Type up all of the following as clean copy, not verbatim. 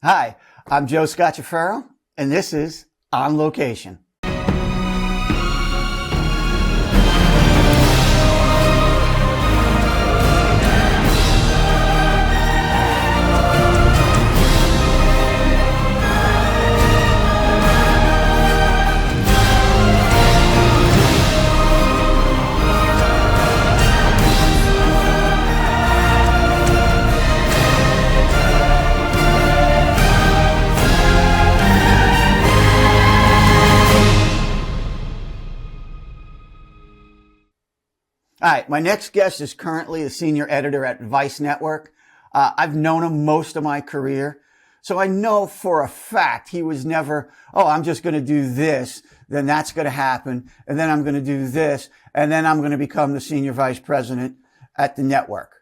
Hi, I'm Joe Scacciaferro, and this is On Location. All right, my next guest is currently the senior editor at Vice Network. I've known him most of my career, so I know for a fact he was never, oh, I'm just going to do this, then that's going to happen, and then I'm going to do this, and then I'm going to become the senior vice president at the network.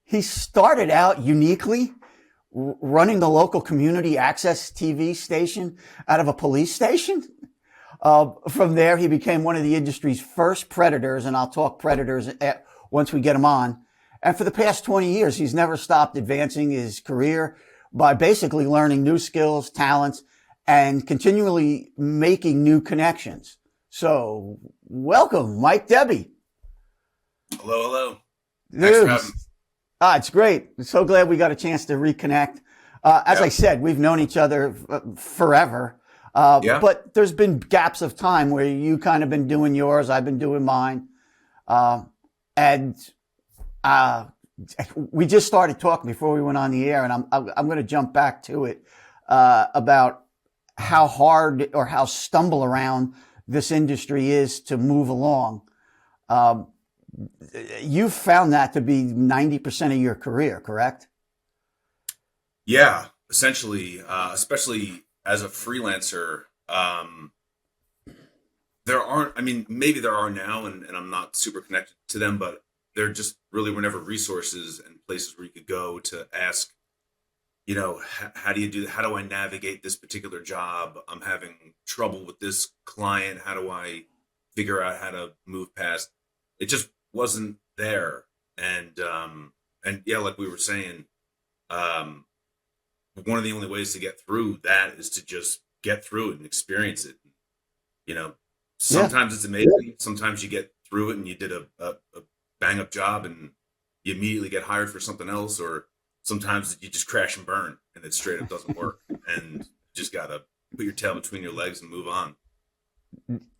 He started out uniquely running the local community access TV station out of a police station. From there, he became one of the industry's first predators, and I'll talk predators once we get him on. And for the past 20 years, he's never stopped advancing his career by basically learning new skills, talents, and continually making new connections. So welcome, Mike Debbie. Hello, hello. Thanks for having me. It's great. I'm so glad we got a chance to reconnect. As I said, we've known each other forever. But there's been gaps of time where you kind of been doing yours, I've been doing mine. We just started talking before we went on the air, and I'm going to jump back to it, about how hard or how stumble around this industry is to move along. You've found that to be 90% of your career, correct? Yeah, essentially, especially as a freelancer, there aren't, maybe there are now, and I'm not super connected to them, but there just really were never resources and places where you could go to ask, how do I navigate this particular job? I'm having trouble with this client. How do I figure out how to move past? It just wasn't there. And yeah, like we were saying, one of the only ways to get through that is to just get through it and experience it. Sometimes it's amazing. Sometimes you get through it and you did a bang up job and you immediately get hired for something else, or sometimes you just crash and burn and it straight up doesn't work and you just got to put your tail between your legs and move on.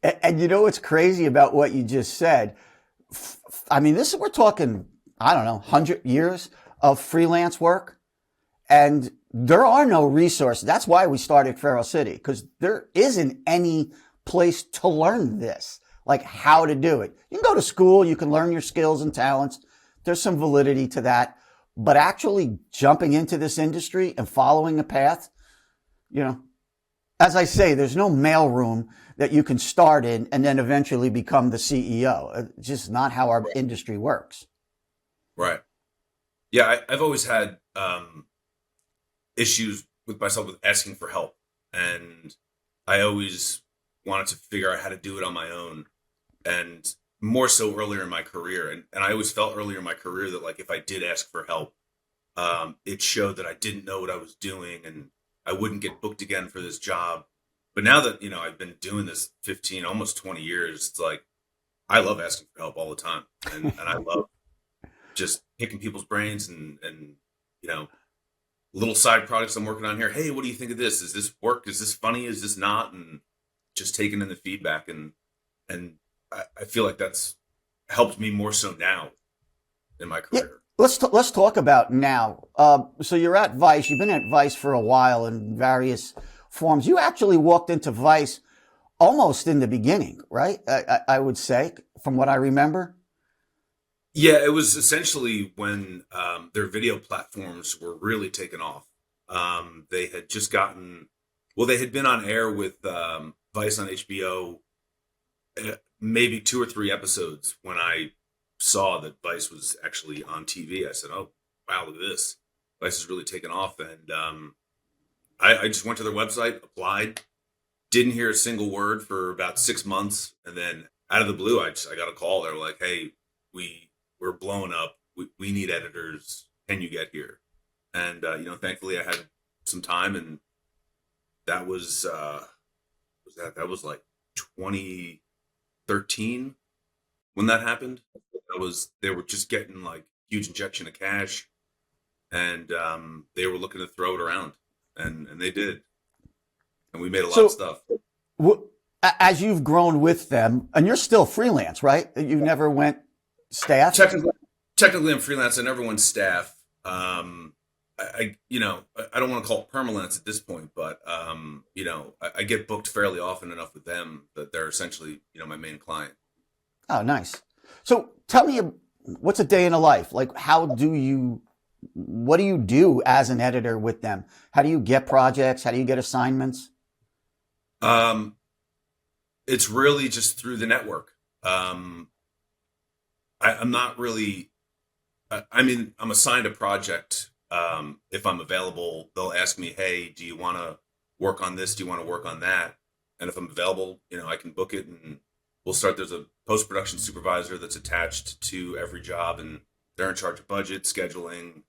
And you know what's crazy about what you just said? We're talking, 100 years of freelance work. And there are no resources. That's why we started Feral City, because there isn't any place to learn this, like how to do it. You can go to school, you can learn your skills and talents. There's some validity to that. But actually jumping into this industry and following a path, as I say, there's no mailroom that you can start in and then eventually become the CEO. It's just not how our industry works. Right. Yeah, I've always had issues with myself with asking for help, and I always wanted to figure out how to do it on my own, and more so earlier in my career, and I always felt earlier in my career that, like, if I did ask for help, it showed that I didn't know what I was doing and I wouldn't get booked again for this job. But now that I've been doing this 15 almost 20 years, it's like I love asking for help all the time, and I love just picking people's brains and little side projects I'm working on here. Hey, what do you think of this? Is this work? Is this funny? Is this not? And just taking in the feedback. And I feel like that's helped me more so now in my career. Yeah, let's talk about now. So you're at Vice. You've been at Vice for a while in various forms. You actually walked into Vice almost in the beginning, right? I would say, from what I remember. Yeah, it was essentially when their video platforms were really taken off. They had just they had been on air with Vice on HBO, maybe 2 or 3 episodes. When I saw that Vice was actually on TV, I said, oh, wow, look at this. Vice is really taken off. And I just went to their website, applied, didn't hear a single word for about 6 months. And then out of the blue, I got a call. They were like, hey, we're blowing up. We need editors. Can you get here? And, thankfully I had some time, and that was like 2013 when that happened. They were just getting like huge injection of cash, and they were looking to throw it around, and they did, and we made a lot of So stuff. as you've grown with them, and you're still freelance, right? You never went staff? Technically, I'm freelance. I never went staff. I don't want to call it permalance at this point, but I get booked fairly often enough with them that they're essentially, my main client. Oh, nice. So tell me, what's a day in a life? Like, what do you do as an editor with them? How do you get projects? How do you get assignments? Um, it's really just through the network. I'm not really. I mean, I'm assigned a project. If I'm available, they'll ask me, "Hey, do you want to work on this? Do you want to work on that?" And if I'm available, I can book it, and we'll start. There's a post production supervisor that's attached to every job, and they're in charge of budget, scheduling,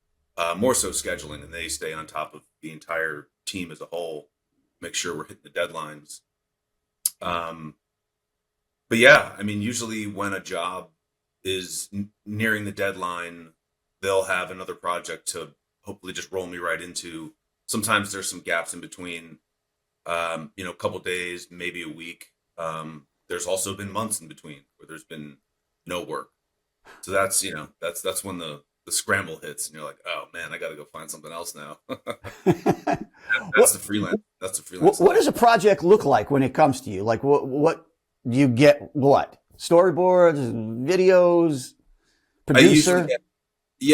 more so scheduling, and they stay on top of the entire team as a whole, make sure we're hitting the deadlines. Um, but yeah, I mean, usually when a job is nearing the deadline, they'll have another project to hopefully just roll me right into. Sometimes there's some gaps in between, a couple days, maybe a week. There's also been months in between where there's been no work. So that's when the scramble hits, and you're like, oh man, I got to go find something else now. That's What the freelance. That's the freelance what life. does a project look like when it comes to you? Like, what do you get? What storyboards, videos, I usually producer?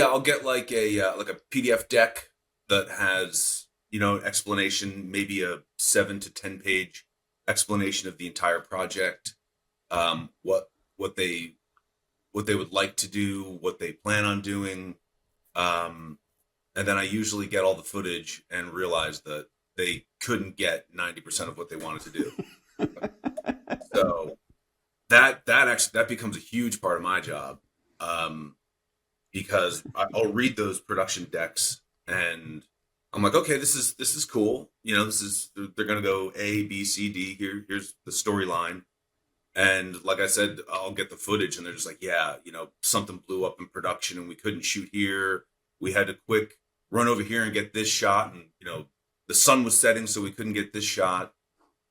I'll get like a PDF deck that has explanation, maybe a 7 to 10 page explanation of the entire project, what they would like to do, what they plan on doing, and then I usually get all the footage and realize that they couldn't get 90% of what they wanted to do. So that becomes a huge part of my job, because I'll read those production decks and I'm like, okay, this is cool. They're gonna go A, B, C, D. Here's the storyline. And like I said, I'll get the footage and they're just like, yeah, something blew up in production and we couldn't shoot here. We had to quick run over here and get this shot, and the sun was setting, so we couldn't get this shot.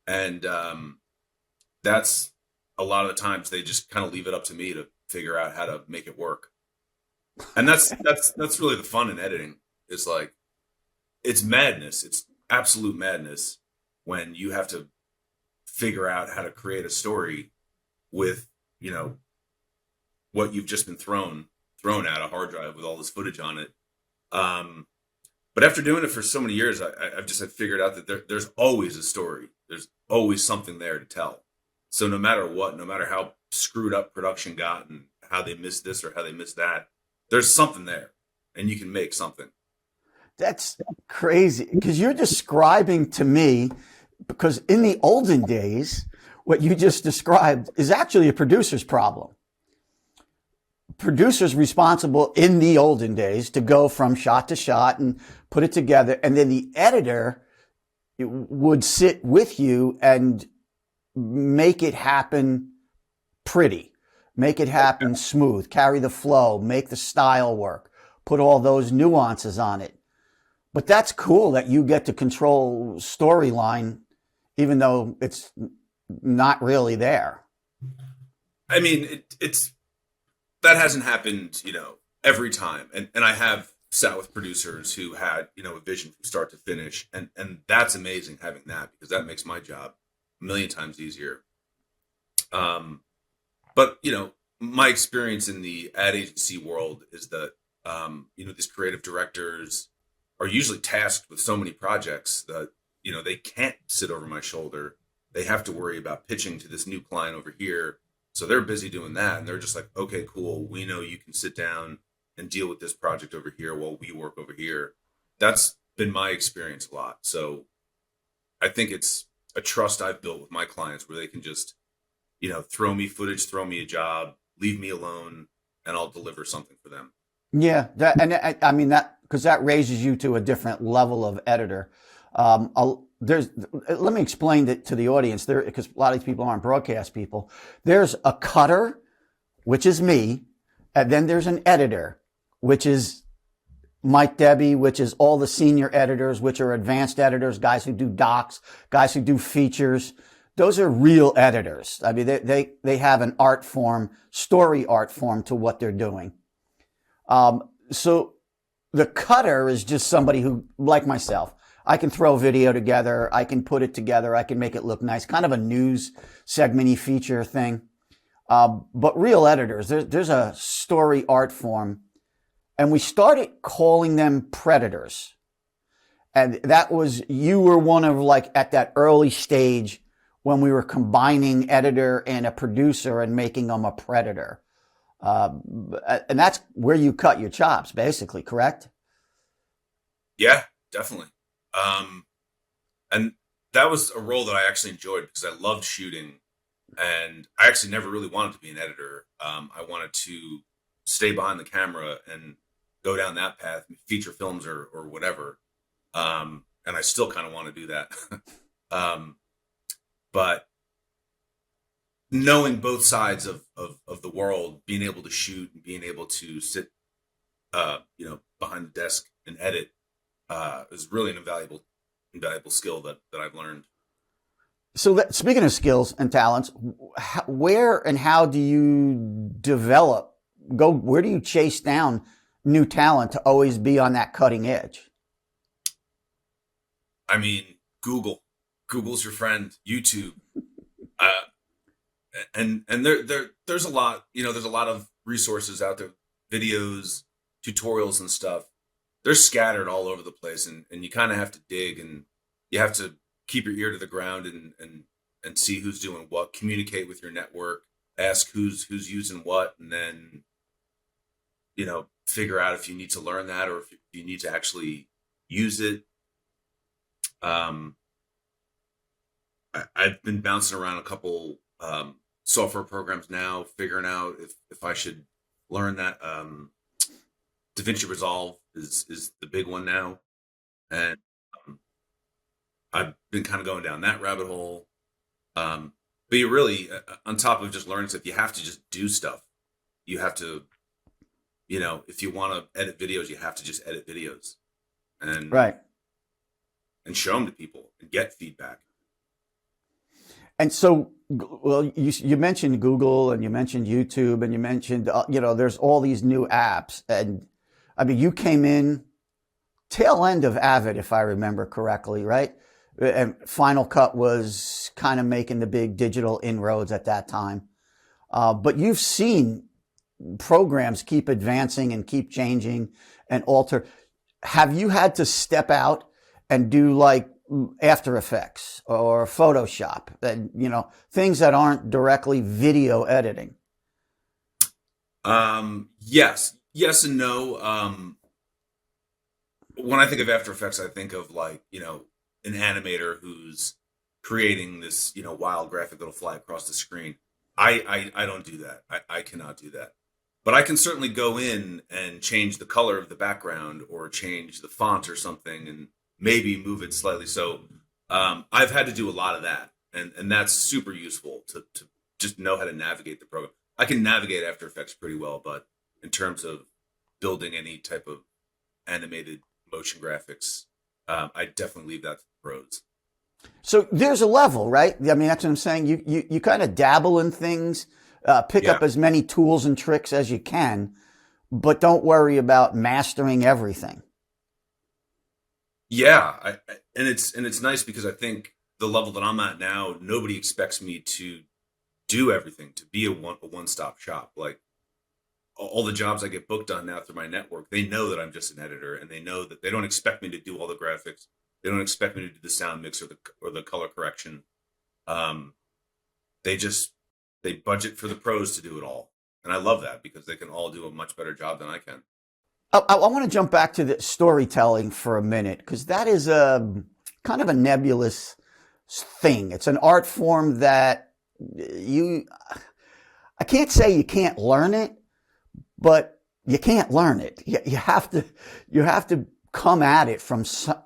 And that's a lot of the times they just kind of leave it up to me to figure out how to make it work. And that's really the fun in editing. It's like it's madness. It's absolute madness when you have to figure out how to create a story with what you've just been thrown at a hard drive with all this footage on it. But after doing it for so many years, I've figured out that there's always a story. There's always something there to tell. So no matter what, no matter how screwed up production got and how they missed this or how they missed that, there's something there, and you can make something. That's crazy because you're describing to me, because in the olden days, what you just described is actually a producer's problem. Producers responsible in the olden days to go from shot to shot and put it together. And then the editor would sit with you and make it happen pretty, make it happen smooth, carry the flow, make the style work, put all those nuances on it. But that's cool that you get to control storyline, even though it's not really there. I mean, it's that hasn't happened, every time. And I have sat with producers who had, a vision from start to finish. And that's amazing having that, because that makes my job a million times easier. But, my experience in the ad agency world is that, these creative directors are usually tasked with so many projects that, they can't sit over my shoulder. They have to worry about pitching to this new client over here. So they're busy doing that. And they're just like, okay, cool. We know you can sit down and deal with this project over here while we work over here. That's been my experience a lot. So I think it's a trust I've built with my clients where they can just, throw me footage, throw me a job, leave me alone, and I'll deliver something for them. Yeah, I mean because that raises you to a different level of editor. Let me explain it to the audience there, because a lot of these people aren't broadcast people. There's a cutter, which is me, and then there's an editor, which is Mike Debbie, which is all the senior editors, which are advanced editors, guys who do docs, guys who do features. Those are real editors. I mean, they have an art form, story art form to what they're doing. So the cutter is just somebody who, like myself, I can throw video together. I can put it together. I can make it look nice. Kind of a news segment-y feature thing. But real editors, there's a story art form. And we started calling them predators. And that was, you were one of like at that early stage when we were combining editor and a producer and making them a predator. And that's where you cut your chops, basically, correct? Yeah, definitely. And that was a role that I actually enjoyed because I loved shooting, and I actually never really wanted to be an editor. I wanted to stay behind the camera and go down that path, feature films or whatever. And I still kind of want to do that. But knowing both sides of the world, being able to shoot and being able to sit, behind the desk and edit, is really an invaluable skill that I've learned. So speaking of skills and talents, where and how do you where do you chase down new talent to always be on that cutting edge? I mean, Google's your friend, YouTube. And there's a lot, there's a lot of resources out there, videos, tutorials and stuff. They're scattered all over the place, and you kind of have to dig, and you have to keep your ear to the ground and see who's doing what, communicate with your network, ask who's using what, and then, figure out if you need to learn that or if you need to actually use it. I've been bouncing around a couple software programs now, figuring out if I should learn that. DaVinci Resolve is the big one now, and I've been kind of going down that rabbit hole. But you really, on top of just learning stuff, you have to just do stuff. You have to, if you want to edit videos, you have to just edit videos, and right, and show them to people and get feedback. And so, well, you mentioned Google and you mentioned YouTube and you mentioned, there's all these new apps. And I mean, you came in tail end of Avid, if I remember correctly, right? And Final Cut was kind of making the big digital inroads at that time. But you've seen programs keep advancing and keep changing and alter. Have you had to step out and do like After Effects or Photoshop and, things that aren't directly video editing? Yes and no. When I think of After Effects, I think of like, an animator who's creating this, wild graphic that'll fly across the screen. I don't do that. I cannot do that. But I can certainly go in and change the color of the background or change the font or something and maybe move it slightly. So I've had to do a lot of that. And that's super useful to just know how to navigate the program. I can navigate After Effects pretty well, but in terms of building any type of animated motion graphics, I definitely leave that to the pros. So there's a level, right? I mean, that's what I'm saying. You kind of dabble in things, pick up as many tools and tricks as you can, but don't worry about mastering everything. Yeah, and it's nice because I think the level that I'm at now, nobody expects me to do everything, to be a one-stop shop. Like all the jobs I get booked on now through my network, they know that I'm just an editor, and they know that they don't expect me to do all the graphics. They don't expect me to do the sound mix or the color correction. They budget for the pros to do it all, and I love that because they can all do a much better job than I can. I want to jump back to the storytelling for a minute because that is a kind of a nebulous thing. It's an art form that I can't say you can't learn it, but you can't learn it. You have to come at it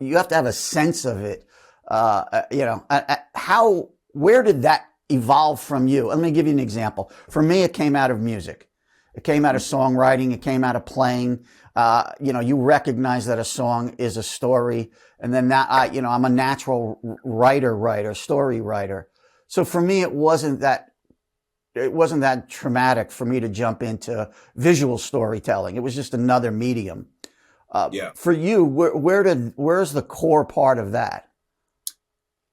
you have to have a sense of it. Where did that evolve from you? Let me give you an example. For me, it came out of music. It came out of songwriting. It came out of playing. You recognize that a song is a story. And then I'm a natural story writer. So for me, it wasn't that traumatic for me to jump into visual storytelling. It was just another medium. For you, where's the core part of that?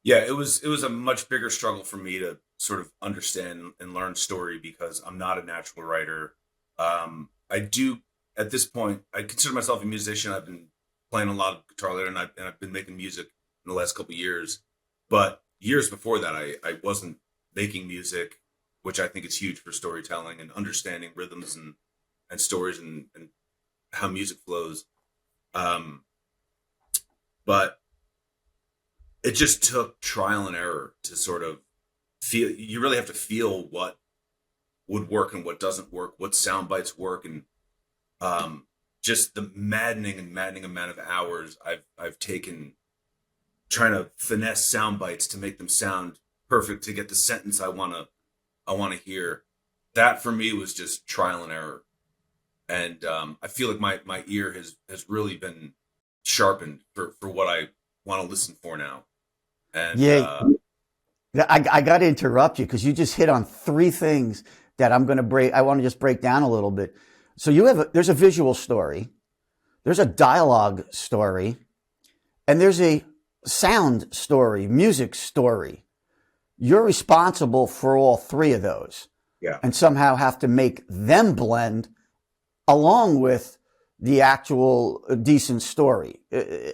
Yeah, it was a much bigger struggle for me to sort of understand and learn story because I'm not a natural writer. I do at this point. I consider myself a musician. I've been playing a lot of guitar later, and I've been making music in the last couple of years. But years before that, I wasn't making music, which I think is huge for storytelling and understanding rhythms and stories and how music flows. But it just took trial and error to sort of feel. You really have to feel what would work and what doesn't work, what sound bites work, and just the maddening amount of hours I've taken trying to finesse sound bites to make them sound perfect to get the sentence I want to hear. That for me was just trial and error, and I feel like my ear has really been sharpened for what I want to listen for now. And I got to interrupt you because you just hit on three things that I want to just break down a little bit. So there's a visual story, there's a dialogue story, and there's a sound story, music story. You're responsible for all three of those. Yeah. And somehow have to make them blend along with the actual decent story.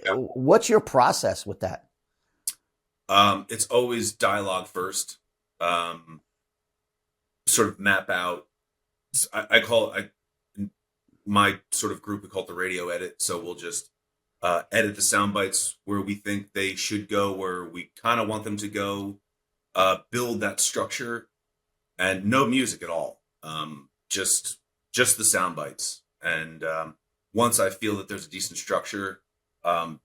What's your process with that? It's always dialogue first. Sort of map out. My sort of group, we call it the radio edit. So we'll just edit the sound bites where we think they should go, where we kind of want them to go. Build that structure, and no music at all. Just the sound bites. And once I feel that there's a decent structure, the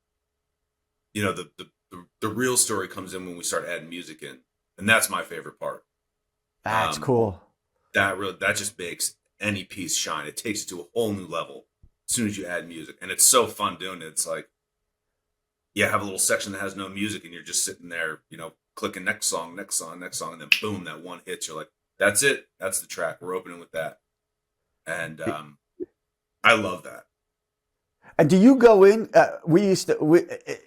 real story comes in when we start adding music in, and that's my favorite part. That's cool. That just makes any piece shine. It takes it to a whole new level as soon as you add music, and it's so fun doing it. It's like, have a little section that has no music, and you're just sitting there, clicking next song, and then boom, that one hits. You're like, that's it. That's the track. We're opening with that, and I love that. And do you go in?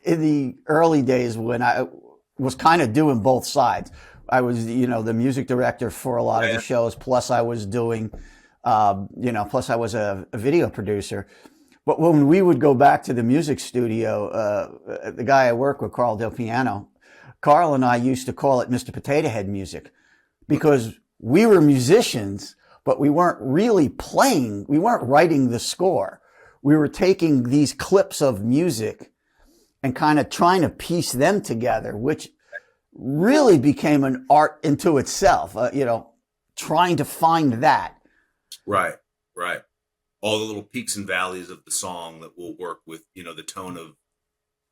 In the early days when I was kind of doing both sides. I was, the music director for a lot of the shows. Plus, I was doing, plus I was a video producer. But when we would go back to the music studio, the guy I work with, Carl Del Piano, Carl and I used to call it Mr. Potato Head music because we were musicians, but we weren't really playing. We weren't writing the score. We were taking these clips of music and kind of trying to piece them together, which really became an art into itself, trying to find that. Right. All the little peaks and valleys of the song that will work with, the tone of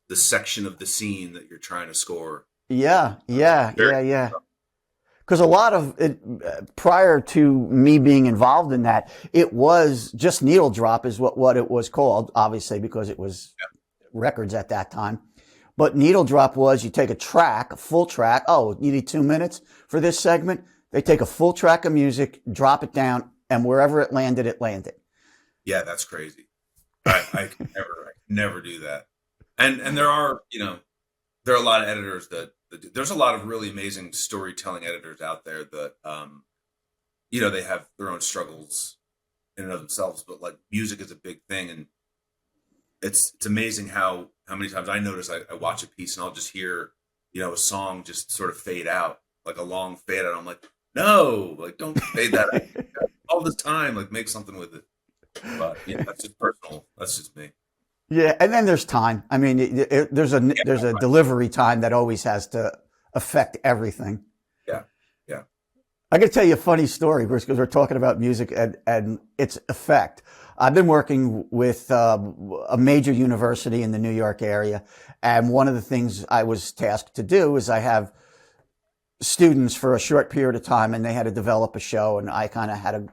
the section of the scene that you're trying to score. Yeah. Because a lot of it, prior to me being involved in that, it was just needle drop is what it was called, obviously, because it was records at that time. But needle drop was you take a full track. Oh, you need 2 minutes for this segment. They take a full track of music, drop it down, and wherever it landed, it landed. Yeah, that's crazy. I can never do that. And there are a lot of editors that there's a lot of really amazing storytelling editors out there that they have their own struggles in and of themselves. But like music is a big thing, and it's amazing how many times I notice I watch a piece and I'll just hear, a song just sort of fade out, like a long fade out. I'm like, no, like don't fade that out all the time. Like make something with it. But that's just personal. That's just me. Yeah, and then there's time. I mean, there's a delivery time that always has to affect everything. Yeah. I got to tell you a funny story because we're talking about music and its effect. I've been working with a major university in the New York area, and one of the things I was tasked to do is I have students for a short period of time, and they had to develop a show, and I kind of had a,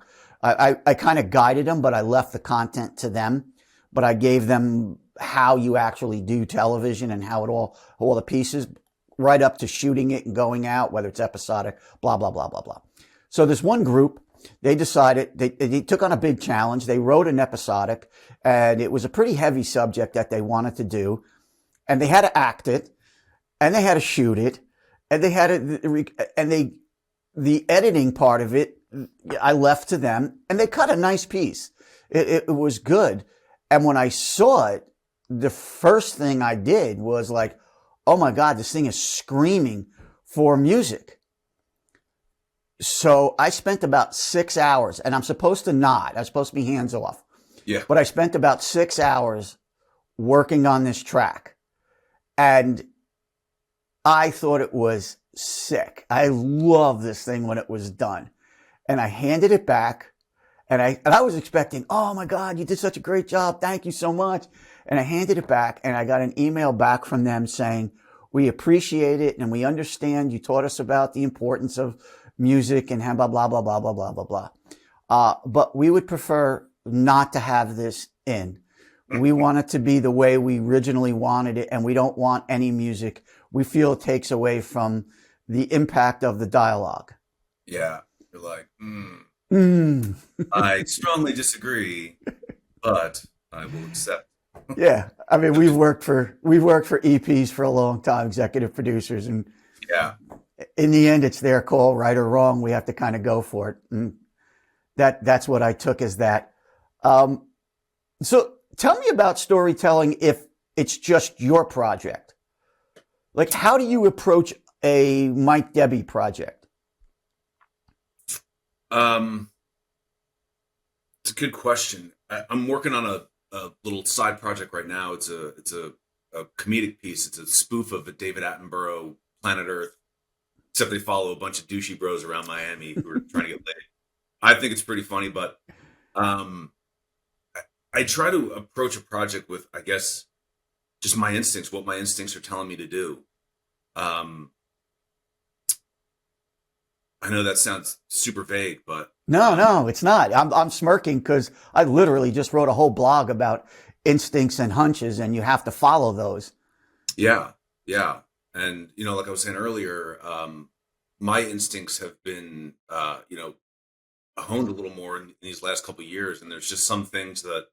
I kind of guided them, but I left the content to them, but I gave them how you actually do television and how it all the pieces, right up to shooting it and going out, whether it's episodic, blah, blah, blah, blah, blah. So this one group, they decided, they took on a big challenge. They wrote an episodic, and it was a pretty heavy subject that they wanted to do, and they had to act it, and they had to shoot it, and they had the editing part of it, I left to them, and they cut a nice piece. It was good. And when I saw it, the first thing I did was like, oh my God, this thing is screaming for music. So I spent about 6 hours, and I'm supposed to nod. I'm supposed to be hands off. Yeah. But I spent about 6 hours working on this track. And I thought it was sick. I love this thing when it was done. And I handed it back, and I was expecting, oh my God, you did such a great job. Thank you so much. And I handed it back, and I got an email back from them saying, we appreciate it, and we understand you taught us about the importance of music and blah, blah, blah, blah, blah, blah, blah, blah. But we would prefer not to have this in. We want it to be the way we originally wanted it, and we don't want any music. We feel it takes away from the impact of the dialogue. Yeah. You're like, I strongly disagree, but I will accept. Yeah. I mean, we've worked for EPs for a long time, executive producers, and Yeah. in the end, it's their call, right or wrong. We have to kind of go for it. And that's what I took as that. So tell me about storytelling if it's just your project. Like, how do you approach a Mike Debbie project? It's a good question. I'm working on a little side project right now. It's a comedic piece. It's a spoof of a David Attenborough Planet Earth, except they follow a bunch of douchey bros around Miami who are trying to get laid. I think it's pretty funny, but I try to approach a project with, I guess, just my instincts, what my instincts are telling me to do. I know that sounds super vague, but No, it's not. I'm smirking because I literally just wrote a whole blog about instincts and hunches, and you have to follow those. yeah. And like I was saying earlier, my instincts have been, honed a little more in these last couple of years, and there's just some things that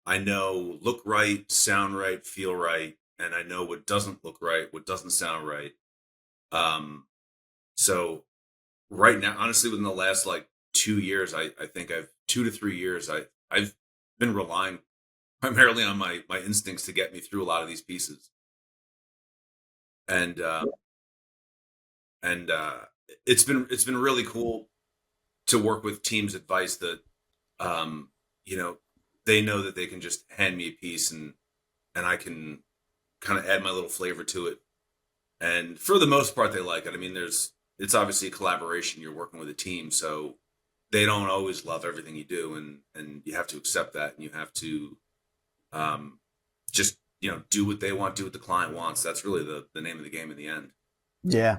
I know look right, sound right, feel right, and I know what doesn't look right, what doesn't sound right. So right now, honestly, within the last like 2 years, I think I've 2 to 3 years, I've been relying primarily on my instincts to get me through a lot of these pieces. And it's been really cool to work with teams' advice that they know that they can just hand me a piece and I can kind of add my little flavor to it. And for the most part, they like it. I mean, it's obviously a collaboration. You're working with a team, so they don't always love everything you do, and you have to accept that, and you have to just do what they want, do what the client wants. That's really the name of the game in the end. Yeah.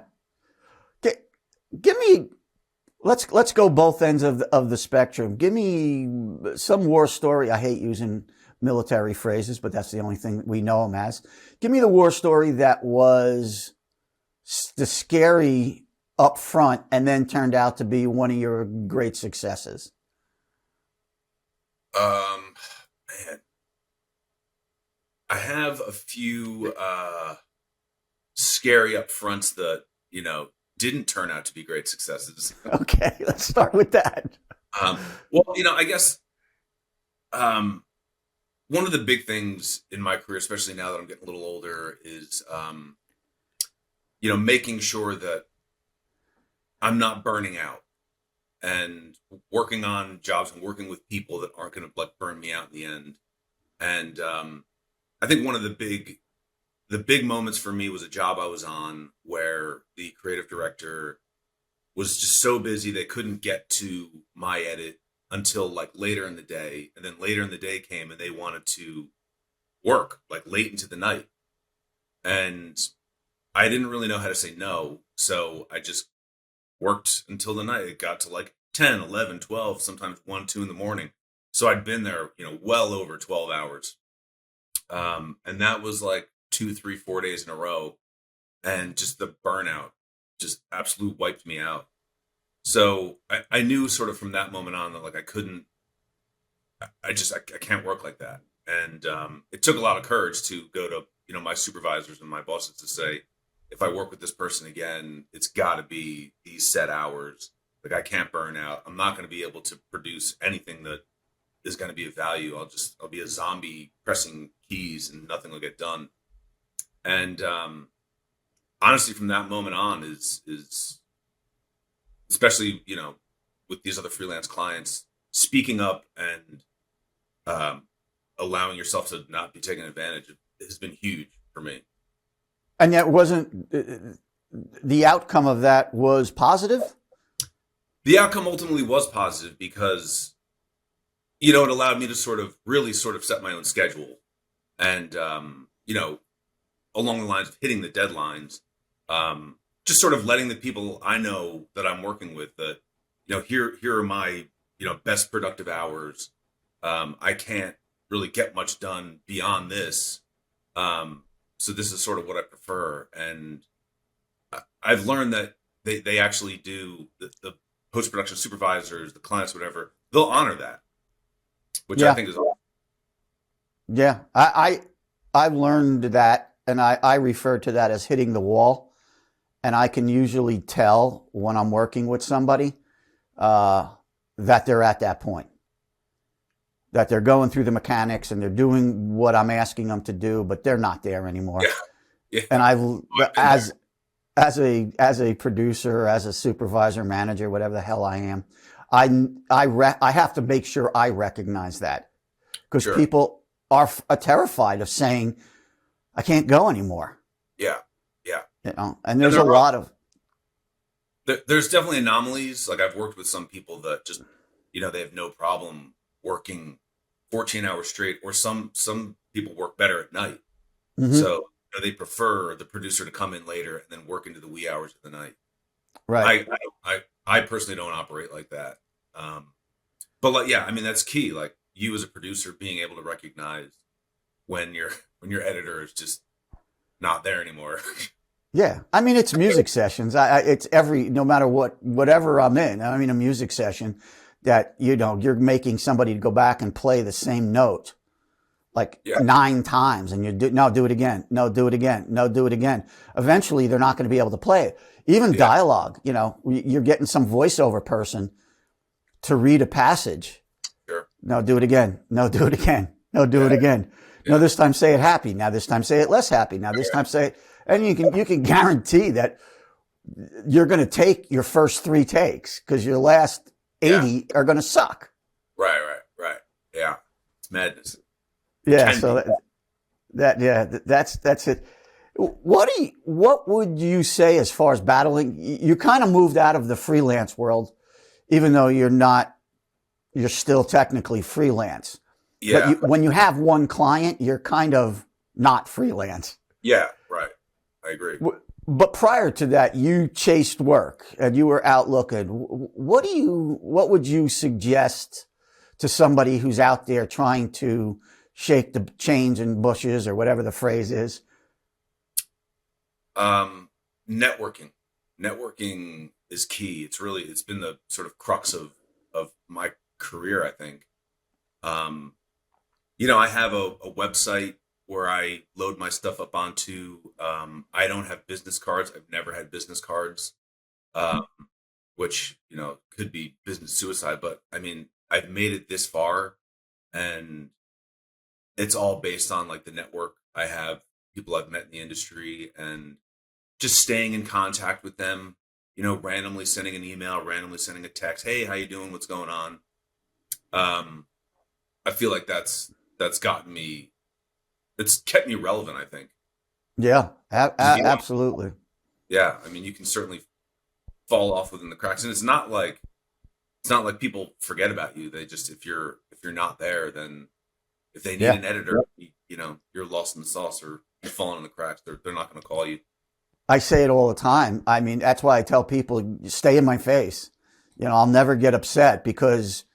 Give me. Let's go both ends of the spectrum. Give me some war story. I hate using military phrases, but that's the only thing we know them as. Give me the war story that was the scary up front and then turned out to be one of your great successes. Man, I have a few scary up fronts that didn't turn out to be great successes. Okay, let's start with that. Well, I guess one of the big things in my career, especially now that I'm getting a little older, is making sure that I'm not burning out and working on jobs and working with people that aren't going to burn me out in the end. And I think one of the big moments for me was a job I was on where the creative director was just so busy they couldn't get to my edit until like later in the day. And then later in the day came and they wanted to work like late into the night. And I didn't really know how to say no. So I just worked until the night. It got to like 10, 11, 12, sometimes 1, 2 in the morning. So I'd been there, well over 12 hours. And that was like 2, 3, 4 days in a row. And just the burnout just absolute wiped me out. So I knew sort of from that moment on that like I couldn't, I can't work like that. And it took a lot of courage to go to, my supervisors and my bosses to say, if I work with this person again, it's got to be these set hours. Like I can't burn out. I'm not going to be able to produce anything that is going to be of value. I'll be a zombie pressing keys and nothing will get done. And honestly, from that moment on is especially, with these other freelance clients, speaking up and allowing yourself to not be taken advantage of has been huge for me. And yet wasn't the outcome of that was positive? The outcome ultimately was positive because, it allowed me to really set my own schedule and, along the lines of hitting the deadlines, just sort of letting the people I know that I'm working with that, here are my, best productive hours. I can't really get much done beyond this. So this is sort of what I prefer. And I've learned that they actually do the post-production supervisors, the clients, whatever, they'll honor that, which I think is awesome. Yeah. I've learned that, and I refer to that as hitting the wall. And I can usually tell when I'm working with somebody that they're at that point, that they're going through the mechanics and they're doing what I'm asking them to do, but they're not there anymore. Yeah. And as a producer, as a supervisor, manager, whatever the hell I am, I have to make sure I recognize that, because people are terrified of saying, I can't go anymore. Yeah. And there's a lot of. There's definitely anomalies. Like I've worked with some people that just, they have no problem working 14 hours straight, or some people work better at night. Mm-hmm. So they prefer the producer to come in later and then work into the wee hours of the night. Right. I personally don't operate like that. But like, yeah, I mean, that's key. Like you as a producer being able to recognize when your editor is just not there anymore. Yeah. I mean, it's music sessions. It's no matter whatever I'm in. I mean, a music session that, you're making somebody to go back and play the same note like 9 times, and do it again. No, do it again. No, do it again. Eventually they're not going to be able to play it. Even dialogue, you're getting some voiceover person to read a passage. Sure. No, do it again. No, do it again. No, do it again. Yeah. No, this time say it happy. Now this time say it less happy. Now this time say it. And you can guarantee that you're going to take your first 3 takes, because your last 80 are going to suck. Right. Yeah. It's madness. Yeah. So that's it. What would you say as far as battling? You kind of moved out of the freelance world, even though you're still technically freelance. Yeah. But when you have one client, you're kind of not freelance. Yeah. Right. I agree. But prior to that, you chased work and you were out looking. What would you suggest to somebody who's out there trying to shake the chains and bushes, or whatever the phrase is? Networking is key. It's been the sort of crux of my career, I think. I have a website where I load my stuff up onto. I don't have business cards. I've never had business cards, which, could be business suicide. But I mean, I've made it this far, and it's all based on like the network I have, people I've met in the industry, and just staying in contact with them, randomly sending an email, randomly sending a text. Hey, how you doing? What's going on? I feel like that's gotten me. It's kept me relevant, I think. Yeah, absolutely. Yeah, I mean, you can certainly fall off within the cracks, and it's not like it's not like people forget about you. They just, if you're not there, then if they need Yeah. an editor, you know, you're lost in the sauce or you're falling in the cracks. They're not going to call you. I say it all the time. I mean, that's why I tell people, stay in my face. You know, I'll never get upset because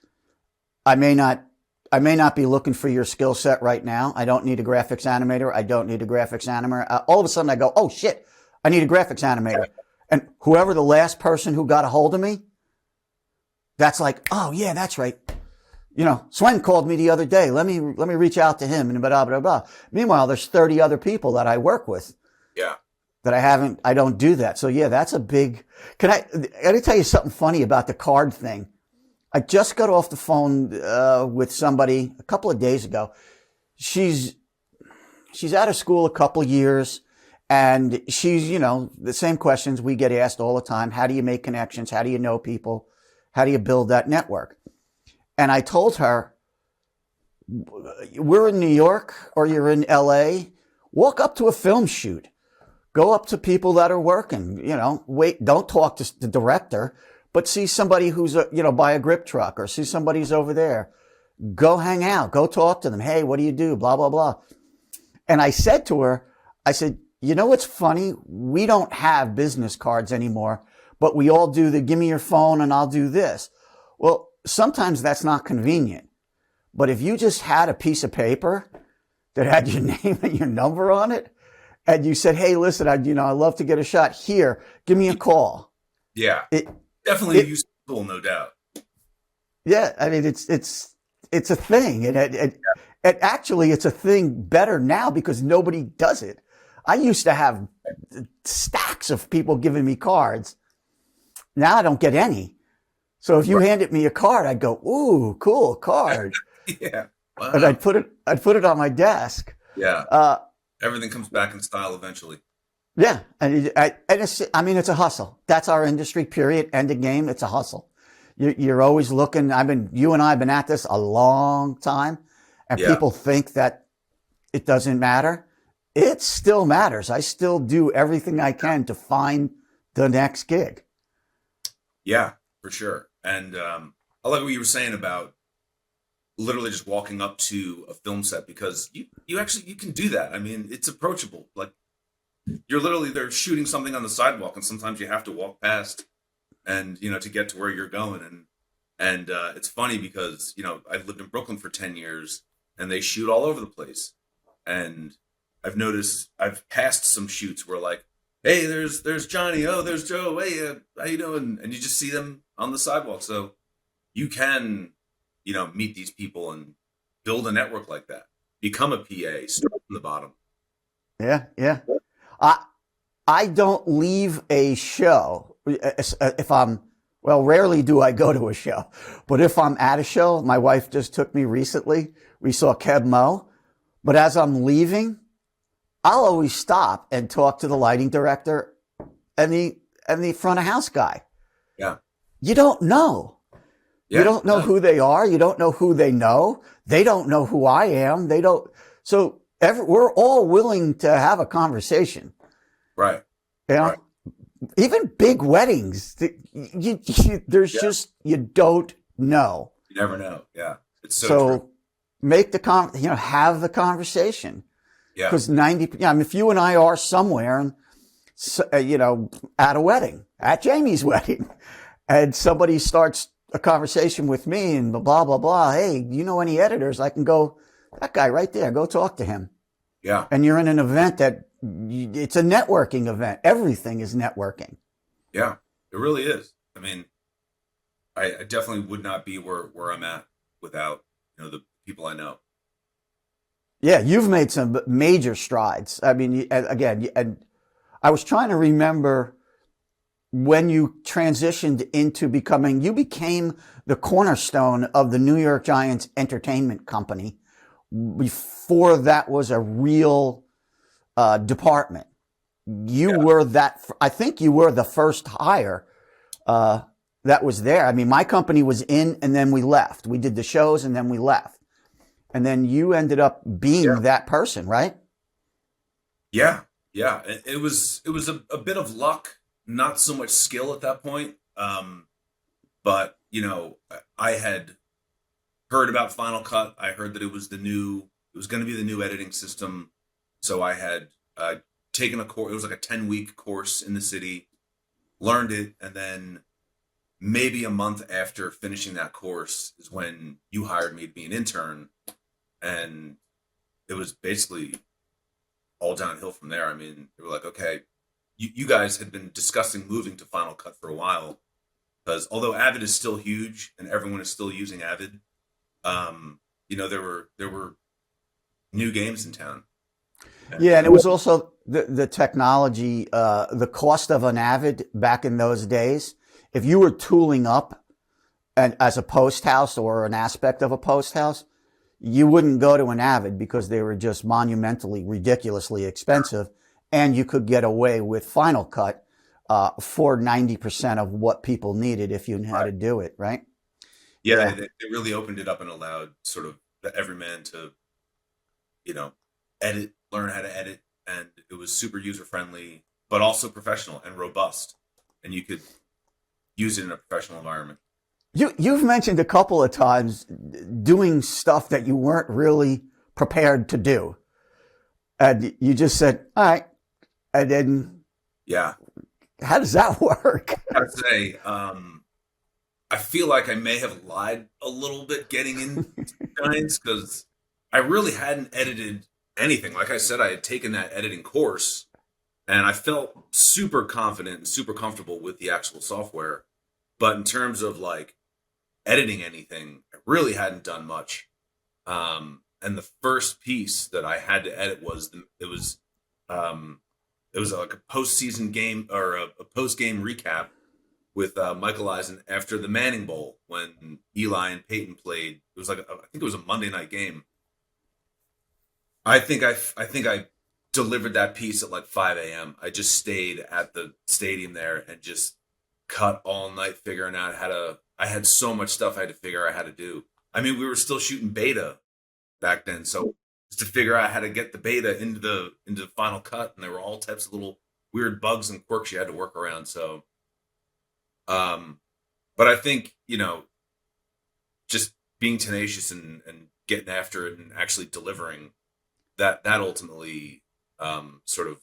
I may not I may not be looking for your skill set right now. I don't need a graphics animator. I don't need a graphics animator. All of a sudden I go, oh shit, I need a graphics animator. And whoever the last person who got a hold of me, that's like, oh yeah, that's right. You know, Swen called me the other day. Let me reach out to him and blah, blah, blah. Meanwhile, there's 30 other people that I work with. Yeah. That I don't do that. So yeah, that's a big, I gotta tell you something funny about the card thing. I just got off the phone, with somebody a couple of days ago. She's out of school a couple of years and she's, you know, the same questions we get asked all the time. How do you make connections? How do you know people? How do you build that network? And I told her, we're in New York or you're in LA. Walk up to a film shoot. Go up to people that are working, you know, wait, don't talk to the director, but see somebody who's, you know, by a grip truck or see somebody who's over there. Go hang out, go talk to them. Hey, what do you do? Blah, blah, blah. And I said to her, I said, you know what's funny? We don't have business cards anymore, but we all do the give me your phone and I'll do this. Well, sometimes that's not convenient. But if you just had a piece of paper that had your name and your number on it, and you said, hey, listen, I'd love to get a shot here. Give me a call. Yeah. Definitely useful, no doubt. Yeah. I mean, it's a thing. And actually, it's a thing better now because nobody does it. I used to have stacks of people giving me cards. Now I don't get any. So if you handed me a card, I'd go, ooh, cool card. Yeah. Wow. And I'd put it on my desk. Yeah. Everything comes back in style eventually. Yeah. And it's a hustle. That's our industry, period. End of game. It's a hustle. You're always looking. You and I have been at this a long time and people think that it doesn't matter. It still matters. I still do everything I can to find the next gig. Yeah, for sure. And, I like what you were saying about literally just walking up to a film set because you can do that. I mean, it's approachable. Like they're shooting something on the sidewalk and sometimes you have to walk past and, you know, to get to where you're going. And it's funny because, you know, I've lived in Brooklyn for 10 years and they shoot all over the place. And I've noticed I've passed some shoots where like, hey, there's Johnny. Oh, there's Joe. Hey, how you doing? And you just see them on the sidewalk. So you can, you know, meet these people and build a network like that. Become a PA, start from the bottom. Yeah, yeah. I don't leave a show if rarely do I go to a show, but if I'm at a show, my wife just took me recently. We saw Keb Mo, but as I'm leaving, I'll always stop and talk to the lighting director and the front of house guy. Yeah. You don't know. Yeah, you don't know who they are. You don't know who they know. They don't know who I am. They don't. So we're all willing to have a conversation. Right. You know, right. Even big weddings, there's just, you don't know. You never know. Yeah. It's so true. Make have the conversation. Yeah. Because if you and I are somewhere and, at a wedding, at Jamie's wedding, and somebody starts a conversation with me and blah, blah, blah. Hey, you know any editors? I can go, that guy right there, go talk to him. Yeah. And you're in an event it's a networking event. Everything is networking. Yeah, it really is. I mean, I definitely would not be where I'm at without, you know, the people I know. Yeah. You've made some major strides. I mean, again, and I was trying to remember when you transitioned into you became the cornerstone of the New York Giants entertainment company. Before that was a real department. You were I think you were the first hire that was there. I mean, my company was in and then we left. We did the shows and then we left. And then you ended up being that person, right? Yeah. Yeah. It was a bit of luck. Not so much skill at that point. But but I had heard about Final Cut. I heard that it was going to be the new editing system. So I had taken a course. It was like a 10-week course in the city, learned it, and then maybe a month after finishing that course is when you hired me to be an intern, and it was basically all downhill from there. I mean, they were like, okay, you guys had been discussing moving to Final Cut for a while, because although Avid is still huge and everyone is still using Avid, there were new games in town. Yeah, and it was also the technology, the cost of an Avid back in those days. If you were tooling up as a post house or an aspect of a post house, you wouldn't go to an Avid because they were just monumentally, ridiculously expensive, and you could get away with Final Cut for 90% of what people needed if you knew how to do it, right? Yeah, they really opened it up and allowed sort of the everyman to, edit, learn how to edit, and it was super user friendly, but also professional and robust, and you could use it in a professional environment. You've mentioned a couple of times doing stuff that you weren't really prepared to do, and you just said, "All right," and then Yeah, how does that work? I'd say I feel like I may have lied a little bit getting into Giants because I really hadn't edited anything. Like I said, I had taken that editing course and I felt super confident and super comfortable with the actual software. But in terms of like editing anything, I really hadn't done much. And the first piece that I had to edit was like a postseason game or a post game recap with Michael Eisen after the Manning Bowl when Eli and Peyton played. It was I think it was a Monday night game. I think I delivered that piece at like 5 a.m. I just stayed at the stadium there and just cut all night figuring out how to. I had so much stuff I had to figure out how to do. I mean, we were still shooting beta back then, so just to figure out how to get the beta into the Final Cut, and there were all types of little weird bugs and quirks you had to work around. So, but I think just being tenacious and getting after it and actually delivering that ultimately sort of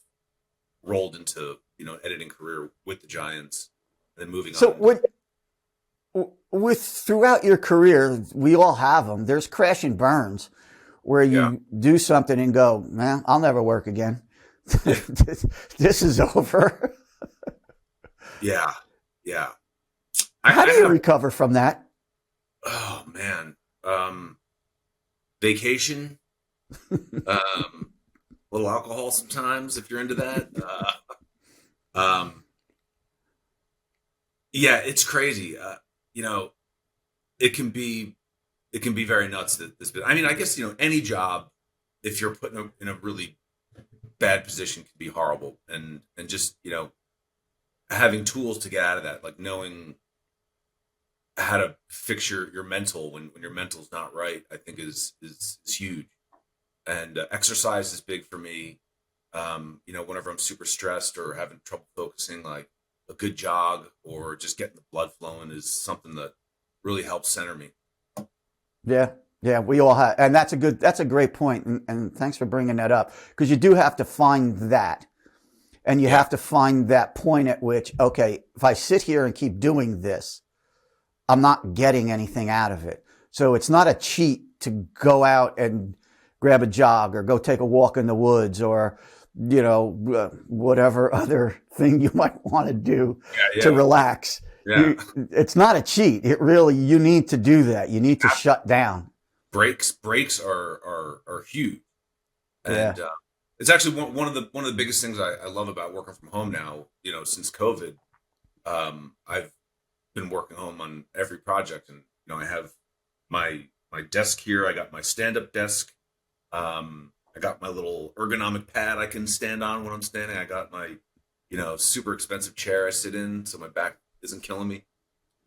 rolled into editing career with the Giants and then moving So on. with throughout your career, we all have them. There's crash and burns where you do something and go, man, I'll never work again. this is over. Yeah. Yeah. How do you recover from that? Oh man. Vacation, little alcohol sometimes if you're into that. Yeah, it's crazy. It can be very nuts that this. I mean, I guess any job, if you're put in a really bad position, can be horrible, and just having tools to get out of that, like knowing how to fix your mental when your mental's not right, I think is huge. And exercise is big for me. Whenever I'm super stressed or having trouble focusing, like a good jog or just getting the blood flowing is something that really helps center me. Yeah, we all have, and that's a great point, and thanks for bringing that up because you do have to find that, and you have to find that point at which, okay, if I sit here and keep doing this, I'm not getting anything out of it. So it's not a cheat to go out and grab a jog or go take a walk in the woods or whatever other thing you might want to do to relax. Yeah. It's not a cheat. You need to do that. You need to shut down. Breaks are huge, and it's actually one of the biggest things I love about working from home now. Since COVID, I've been working home on every project, and I have my desk here. I got my stand up desk. I got my little ergonomic pad I can stand on when I'm standing. I got my super expensive chair I sit in, so my back isn't killing me.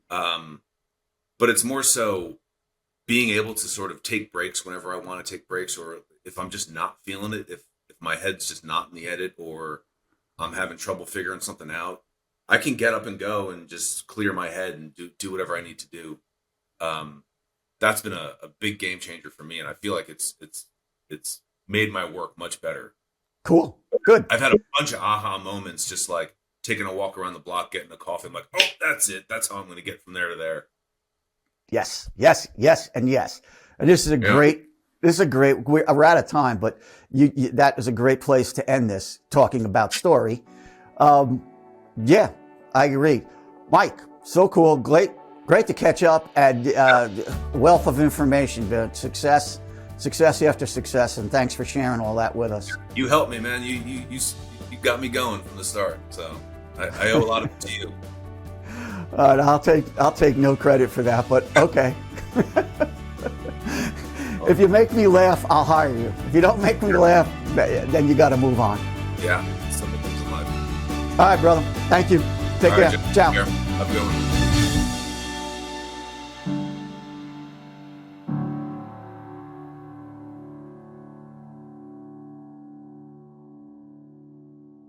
But it's more so being able to sort of take breaks whenever I want to take breaks, or if I'm just not feeling it, if my head's just not in the edit, or I'm having trouble figuring something out, I can get up and go and just clear my head and do whatever I need to do. That's been a big game changer for me, and I feel like it's made my work much better. Cool. Good. I've had a bunch of aha moments, just like taking a walk around the block, getting a coffee. I'm like, oh, that's it. That's how I'm going to get from there to there. Yes, yes, yes, and yes. And this is a great. We're out of time, but that is a great place to end this, talking about story. Yeah, I agree. Mike, so cool. Great to catch up, and wealth of information, but success after success, and thanks for sharing all that with us. You helped me, man. You got me going from the start, so I owe a lot of it to you. All right, I'll take no credit for that, but okay. If you make me laugh, I'll hire you. If you don't make me laugh, then you got to move on. Yeah, some of things in life. All right, brother. Thank you. Take care. Ciao. Have a good one.